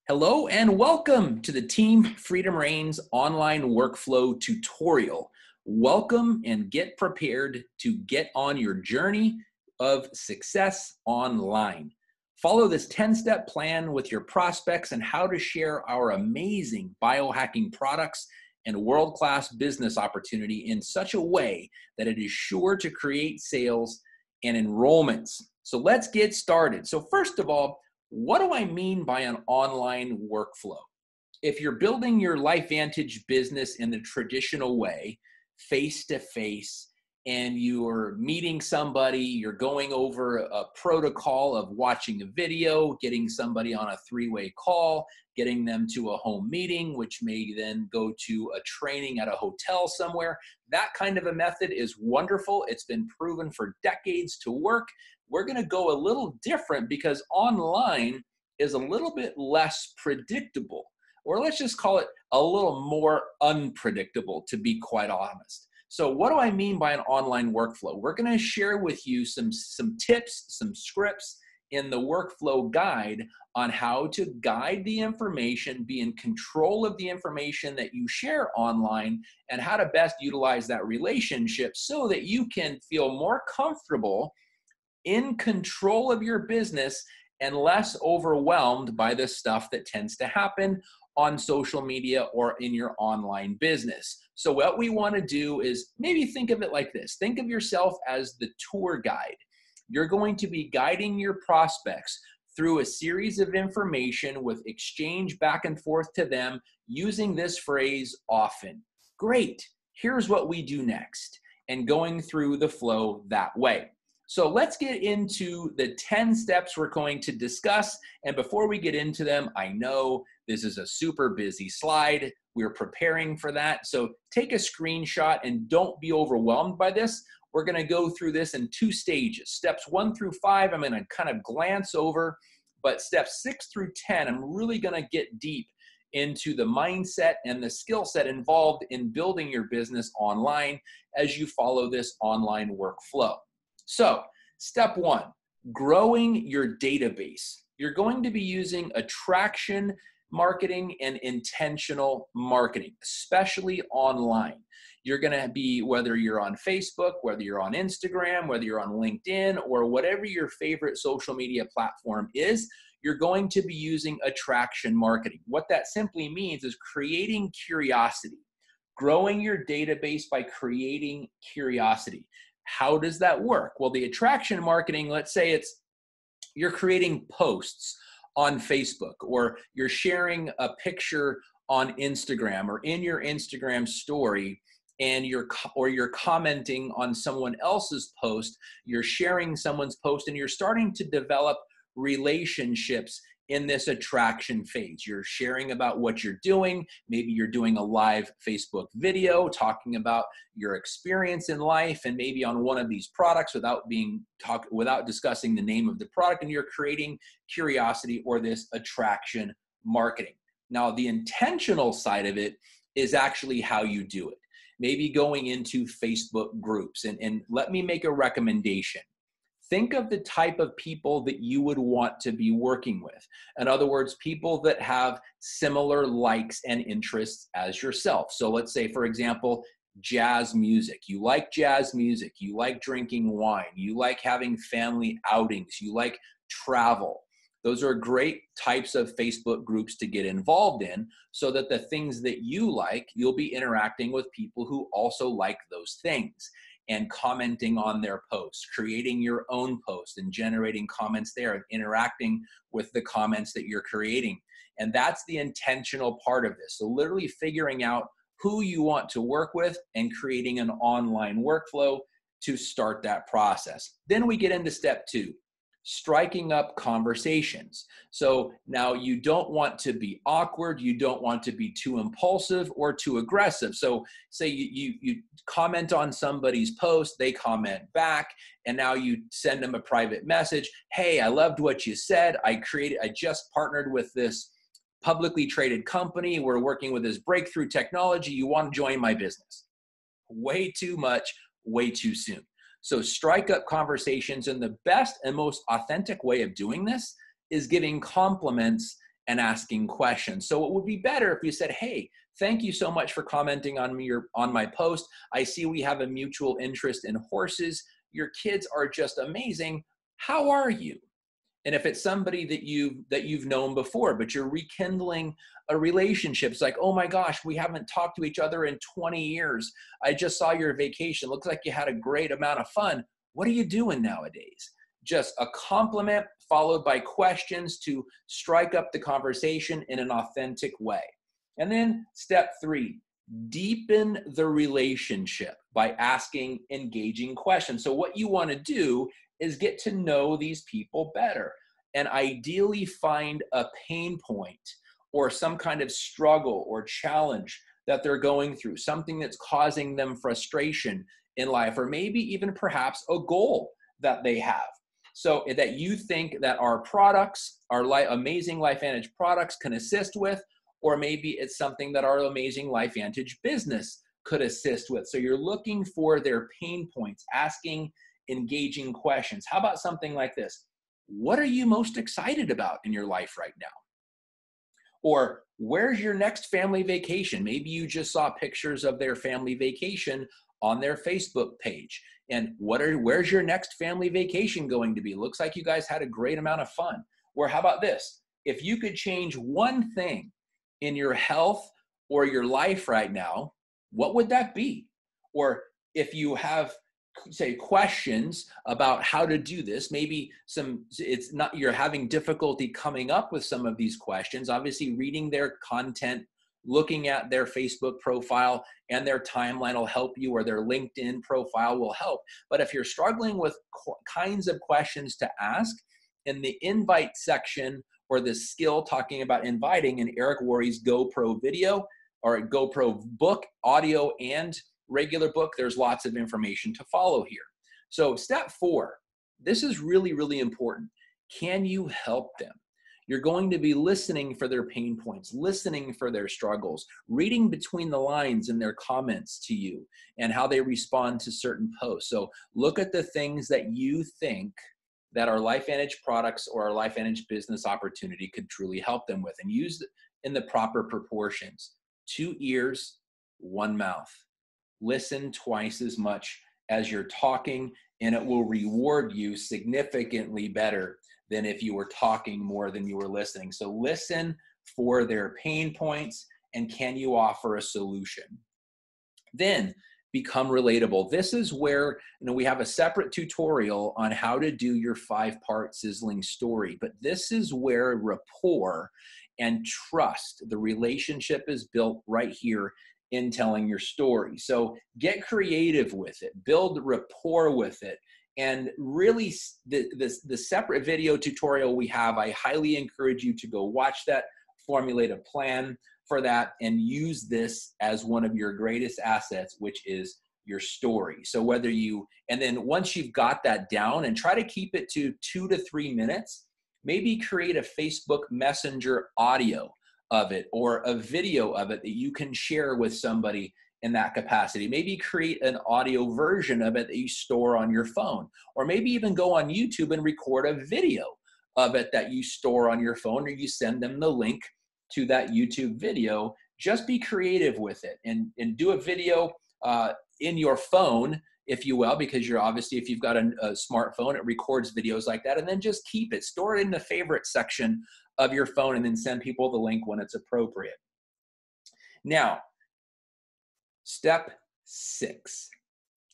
Hello and welcome to the Team Freedom Reigns online workflow tutorial. Welcome and get prepared to get on your journey of success online. Follow this 10-step plan with your prospects and how to share our amazing biohacking products and world-class business opportunity in such a way that it is sure to create sales and enrollments. So let's get started. So first of all, what do I mean by an online workflow? If you're building your LifeVantage business in the traditional way, face-to-face, and you're meeting somebody, you're going over a protocol of watching a video, getting somebody on a three-way call, getting them to a home meeting, which may then go to a training at a hotel somewhere. That kind of a method is wonderful. It's been proven for decades to work. We're going to go a little different because online is a little bit less predictable, or let's just call it a little more unpredictable, to be quite honest. So what do I mean by an online workflow? We're going to share with you some tips, some scripts in the workflow guide on how to guide the information, be in control of the information that you share online, and how to best utilize that relationship so that you can feel more comfortable in control of your business and less overwhelmed by the stuff that tends to happen on social media or in your online business. So what we want to do is maybe think of it like this. Think of yourself as the tour guide. You're going to be guiding your prospects through a series of information with exchange back and forth to them using this phrase often. Great, here's what we do next, and going through the flow that way. So let's get into the 10 steps we're going to discuss. And before we get into them, I know this is a super busy slide. We're preparing for that. So take a screenshot and don't be overwhelmed by this. We're going to go through this in two stages. Steps 1 through 5, I'm going to kind of glance over, but steps 6 through 10, I'm really going to get deep into the mindset and the skill set involved in building your business online as you follow this online workflow. So, step 1, growing your database. You're going to be using attraction marketing and intentional marketing, especially online. You're going to be, whether you're on Facebook, whether you're on Instagram, whether you're on LinkedIn, or whatever your favorite social media platform is, you're going to be using attraction marketing. What that simply means is creating curiosity, growing your database by creating curiosity. How does that work? Well, the attraction marketing, let's say you're creating posts on Facebook, or you're sharing a picture on Instagram or in your Instagram story, and you're commenting on someone else's post, you're sharing someone's post, and you're starting to develop relationships in this attraction phase. You're sharing about what you're doing. Maybe you're doing a live Facebook video talking about your experience in life and maybe on one of these products without discussing the name of the product, and you're creating curiosity or this attraction marketing. Now, the intentional side of it is actually how you do it. Maybe going into Facebook groups, and let me make a recommendation. Think of the type of people that you would want to be working with. In other words, people that have similar likes and interests as yourself. So let's say, for example, jazz music. You like jazz music. You like drinking wine. You like having family outings. You like travel. Those are great types of Facebook groups to get involved in so that the things that you like, you'll be interacting with people who also like those things and commenting on their posts, creating your own post and generating comments there and interacting with the comments that you're creating. And that's the intentional part of this. So literally figuring out who you want to work with and creating an online workflow to start that process. Then we get into step 2. Striking up conversations. So now you don't want to be awkward. You don't want to be too impulsive or too aggressive. So say you comment on somebody's post, they comment back, and now you send them a private message. Hey, I loved what you said. I just partnered with this publicly traded company. We're working with this breakthrough technology. You want to join my business? Way too much, way too soon. So strike up conversations, and the best and most authentic way of doing this is giving compliments and asking questions. So it would be better if you said, hey, thank you so much for commenting on my post. I see we have a mutual interest in horses. Your kids are just amazing. How are you? And if it's somebody that you've known before, but you're rekindling a relationship, it's like, oh my gosh, we haven't talked to each other in 20 years. I just saw your vacation. Looks like you had a great amount of fun. What are you doing nowadays? Just a compliment followed by questions to strike up the conversation in an authentic way. And then step 3, deepen the relationship by asking engaging questions. So what you want to do is get to know these people better and ideally find a pain point or some kind of struggle or challenge that they're going through, something that's causing them frustration in life, or maybe even perhaps a goal that they have. So that you think that our products, our amazing LifeVantage products can assist with, or maybe it's something that our amazing LifeVantage business could assist with. So you're looking for their pain points, asking engaging questions. How about something like this? What are you most excited about in your life right now? Or where's your next family vacation? Maybe you just saw pictures of their family vacation on their Facebook page. And where's your next family vacation going to be? Looks like you guys had a great amount of fun. Or how about this? If you could change one thing in your health or your life right now, what would that be? Or if you have, say, questions about how to do this, maybe you're having difficulty coming up with some of these questions. Obviously, reading their content, looking at their Facebook profile and their timeline will help you, or their LinkedIn profile will help. But if you're struggling with kinds of questions to ask, in the invite section, or the skill talking about inviting in Eric Worre's GoPro video or GoPro book, audio and regular book, there's lots of information to follow here. So step 4, this is really, really important. Can you help them? You're going to be listening for their pain points, listening for their struggles, reading between the lines in their comments to you and how they respond to certain posts. So look at the things that you think that our LifeVantage products or our LifeVantage business opportunity could truly help them with, and use it in the proper proportions. 2 ears, 1 mouth. Listen twice as much as you're talking, and it will reward you significantly better than if you were talking more than you were listening. So listen for their pain points, and can you offer a solution? Then become relatable. This is where, we have a separate tutorial on how to do your 5-part sizzling story, but this is where rapport and trust, the relationship, is built right here in telling your story. So get creative with it, build rapport with it, and really the separate video tutorial we have, I highly encourage you to go watch that, formulate a plan for that, and use this as one of your greatest assets, which is your story. So and then once you've got that down, and try to keep it to 2 to 3 minutes, maybe create a Facebook Messenger audio of it or a video of it that you can share with somebody in that capacity. Maybe create an audio version of it that you store on your phone, or maybe even go on YouTube and record a video of it that you store on your phone, or you send them the link to that YouTube video. Just be creative with it, and do a video in your phone, if you will, because if you've got a smartphone, it records videos like that, and then just keep it, store it in the favorite section of your phone, and then send people the link when it's appropriate. Now, step 6,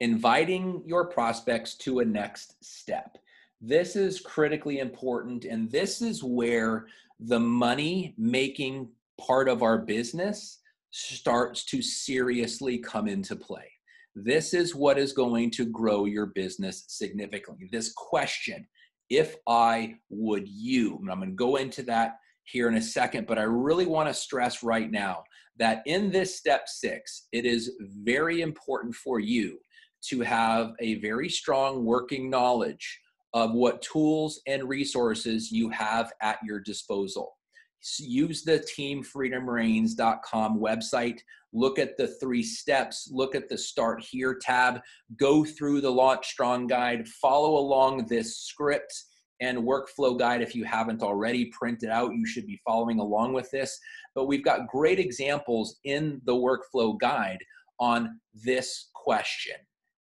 inviting your prospects to a next step. This is critically important, and this is where the money-making part of our business starts to seriously come into play. This is what is going to grow your business significantly. This question, if I, would you? And I'm going to go into that here in a second, but I really want to stress right now that in this step 6, it is very important for you to have a very strong working knowledge of what tools and resources you have at your disposal. Use the teamfreedomreigns.com website, look at the 3 steps, look at the Start Here tab, go through the Launch Strong guide, follow along this script, and workflow guide. If you haven't already printed out, you should be following along with this. But we've got great examples in the workflow guide on this question.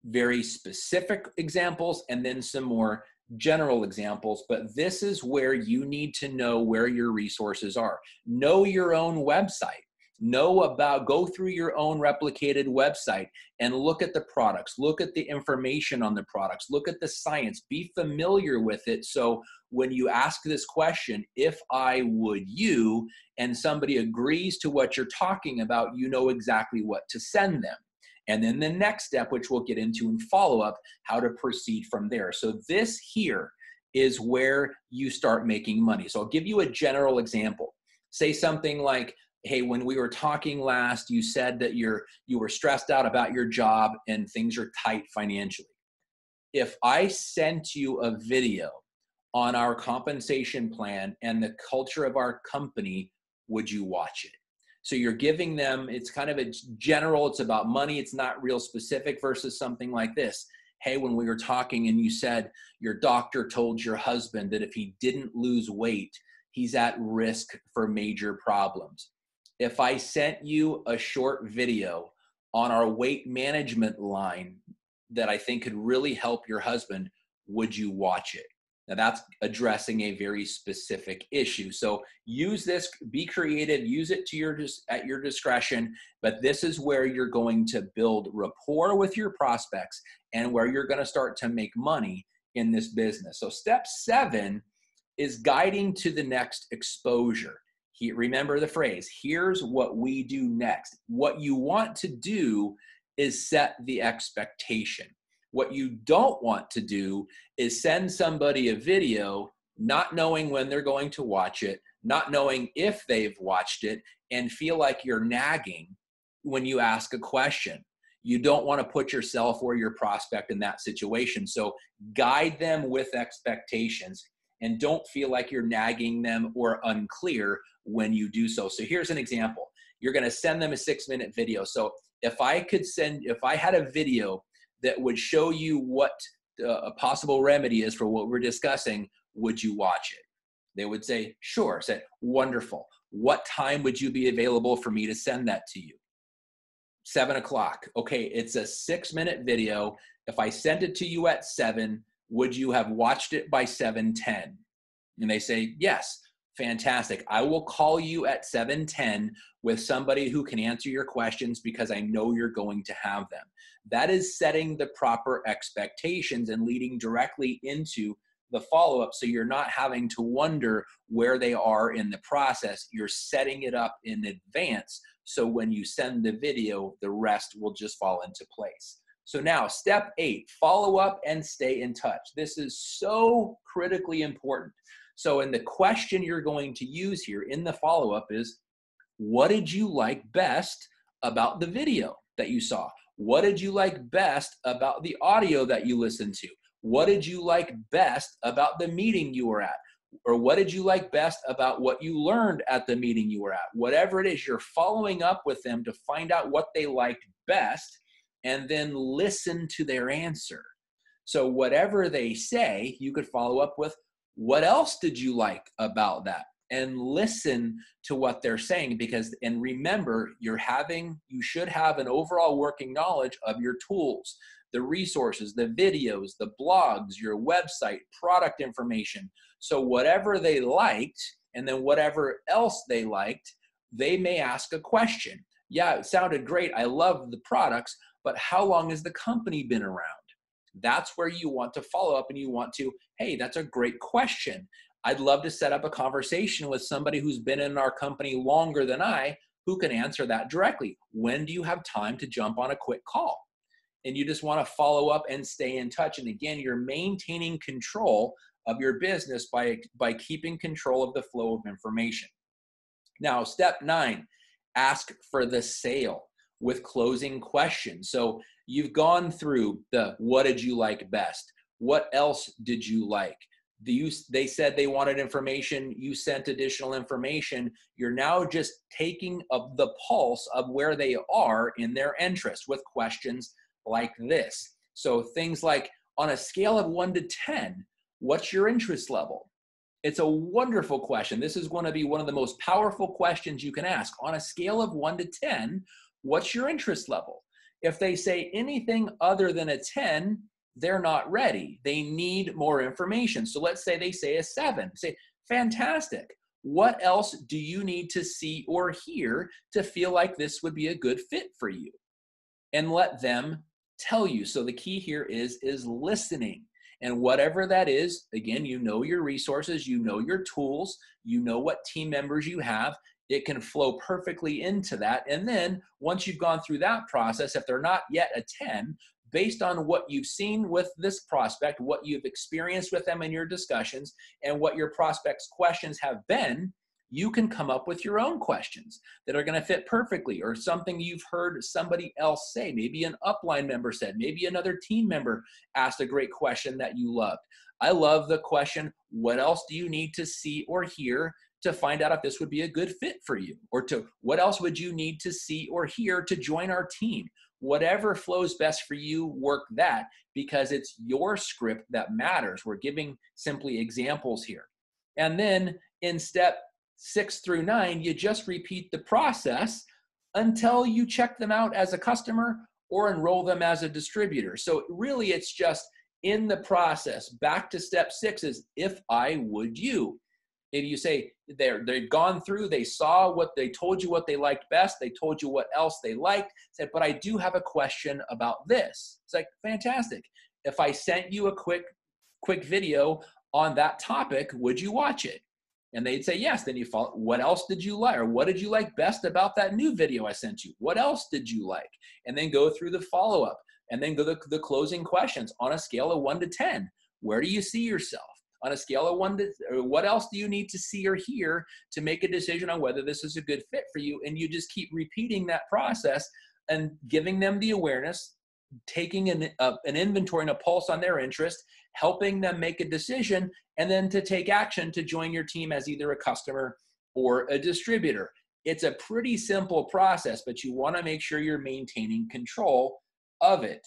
Very specific examples and then some more general examples, but this is where you need to know where your resources are. Know your own website. Go through your own replicated website and look at the products, look at the information on the products, look at the science, be familiar with it. So when you ask this question, if I would you, and somebody agrees to what you're talking about, you know exactly what to send them. And then the next step, which we'll get into in follow-up, how to proceed from there. So this here is where you start making money. So I'll give you a general example. Say something like, hey, when we were talking last, you said that you were stressed out about your job and things are tight financially. If I sent you a video on our compensation plan and the culture of our company, would you watch it? So you're giving them, it's kind of a general, it's about money, it's not real specific, versus something like this. Hey, when we were talking and you said your doctor told your husband that if he didn't lose weight, he's at risk for major problems. If I sent you a short video on our weight management line that I think could really help your husband, would you watch it? Now that's addressing a very specific issue. So use this, be creative, use it at your discretion, but this is where you're going to build rapport with your prospects and where you're going to start to make money in this business. So step 7 is guiding to the next exposure. Remember the phrase, here's what we do next. What you want to do is set the expectation. What you don't want to do is send somebody a video not knowing when they're going to watch it, not knowing if they've watched it, and feel like you're nagging when you ask a question. You don't want to put yourself or your prospect in that situation. So guide them with expectations and don't feel like you're nagging them or unclear when you do so. So here's an example. You're going to send them a 6-minute video. So if I had a video that would show you what a possible remedy is for what we're discussing, would you watch it? They would say, sure. Say, wonderful. What time would you be available for me to send that to you? 7 o'clock. Okay, it's a 6-minute video. If I sent it to you at 7, would you have watched it by 7:10? And they say, yes. Fantastic. I will call you at 7:10 with somebody who can answer your questions because I know you're going to have them. That is setting the proper expectations and leading directly into the follow-up, so you're not having to wonder where they are in the process. You're setting it up in advance, so when you send the video, the rest will just fall into place. So now, step 8, follow up and stay in touch. This is so critically important. So in the question you're going to use here in the follow-up is, what did you like best about the video that you saw? What did you like best about the audio that you listened to? What did you like best about the meeting you were at? Or what did you like best about what you learned at the meeting you were at? Whatever it is, you're following up with them to find out what they liked best and then listen to their answer. So whatever they say, you could follow up with, what else did you like about that? And listen to what they're saying, and remember, you should have an overall working knowledge of your tools, the resources, the videos, the blogs, your website, product information. So whatever they liked, and then whatever else they liked, they may ask a question. Yeah, it sounded great. I love the products, but how long has the company been around? That's where you want to follow up and you want to, hey, that's a great question. I'd love to set up a conversation with somebody who's been in our company longer than I, who can answer that directly. When do you have time to jump on a quick call? And you just want to follow up and stay in touch. And again, you're maintaining control of your business by keeping control of the flow of information. Now, step 9, ask for the sale with closing questions. So you've gone through the what did you like best? What else did you like? They said they wanted information. You sent additional information. You're now just taking up the pulse of where they are in their interest with questions like this. So things like, on a scale of 1 to 10, what's your interest level? It's a wonderful question. This is going to be one of the most powerful questions you can ask. On a scale of 1 to 10, what's your interest level? If they say anything other than a 10, they're not ready. They need more information. So let's say they say a 7. Say, fantastic. What else do you need to see or hear to feel like this would be a good fit for you? And let them tell you. So the key here is listening. And whatever that is, again, you know your resources, you know your tools, you know what team members you have. It can flow perfectly into that. And then once you've gone through that process, if they're not yet a 10, based on what you've seen with this prospect, what you've experienced with them in your discussions, and what your prospect's questions have been, you can come up with your own questions that are going to fit perfectly, or something you've heard somebody else say. Maybe an upline member said, maybe another team member asked a great question that you loved. I love the question, what else do you need to see or hear to find out if this would be a good fit for you? Or to what else would you need to see or hear to join our team? Whatever flows best for you, work that, because it's your script that matters. We're giving simply examples here. And then in step 6 through 9, you just repeat the process until you check them out as a customer or enroll them as a distributor. So really it's just in the process. Back to step 6 is if I would you. If you say they've gone through, they saw what they told you what they liked best, they told you what else they liked, said, but I do have a question about this. It's like, fantastic. If I sent you a quick video on that topic, would you watch it? And they'd say yes. Then you follow, what else did you like? Or what did you like best about that new video I sent you? What else did you like? And then go through the follow-up, and then go the closing questions on a scale of 1 to 10. Where do you see yourself? On a scale of 1 to, what else do you need to see or hear to make a decision on whether this is a good fit for you? And you just keep repeating that process and giving them the awareness, taking an inventory and a pulse on their interest, helping them make a decision, and then to take action to join your team as either a customer or a distributor. It's a pretty simple process, but you want to make sure you're maintaining control of it,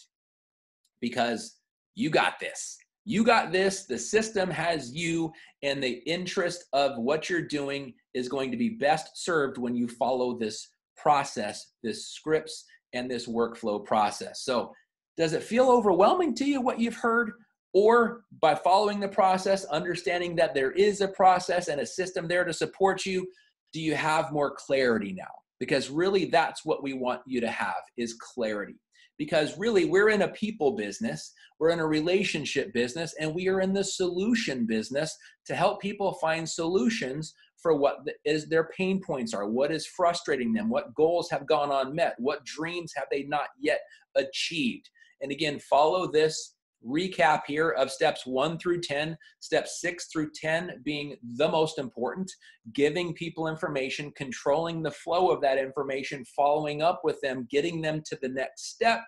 because you got this. You got this, the system has you, and the interest of what you're doing is going to be best served when you follow this process, this scripts, and this workflow process. So does it feel overwhelming to you what you've heard? Or by following the process, understanding that there is a process and a system there to support you, do you have more clarity now? Because really that's what we want you to have, is clarity. Because really we're in a people business, we're in a relationship business, and we are in the solution business to help people find solutions for what is their pain points are, what is frustrating them, what goals have gone unmet, what dreams have they not yet achieved. And again, follow this recap here of steps 1 through 10, steps 6 through 10 being the most important, giving people information, controlling the flow of that information, following up with them, getting them to the next step,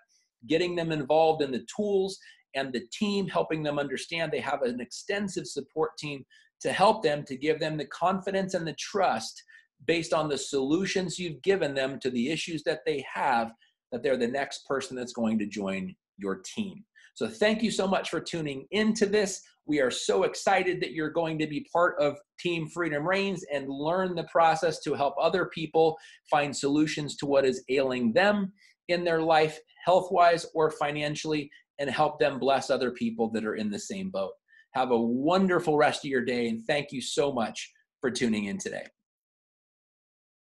getting them involved in the tools and the team, helping them understand they have an extensive support team to help them, to give them the confidence and the trust based on the solutions you've given them to the issues that they have, that they're the next person that's going to join your team. So thank you so much for tuning into this. We are so excited that you're going to be part of Team Freedom Reigns and learn the process to help other people find solutions to what is ailing them in their life, health-wise or financially, and help them bless other people that are in the same boat. Have a wonderful rest of your day, and thank you so much for tuning in today.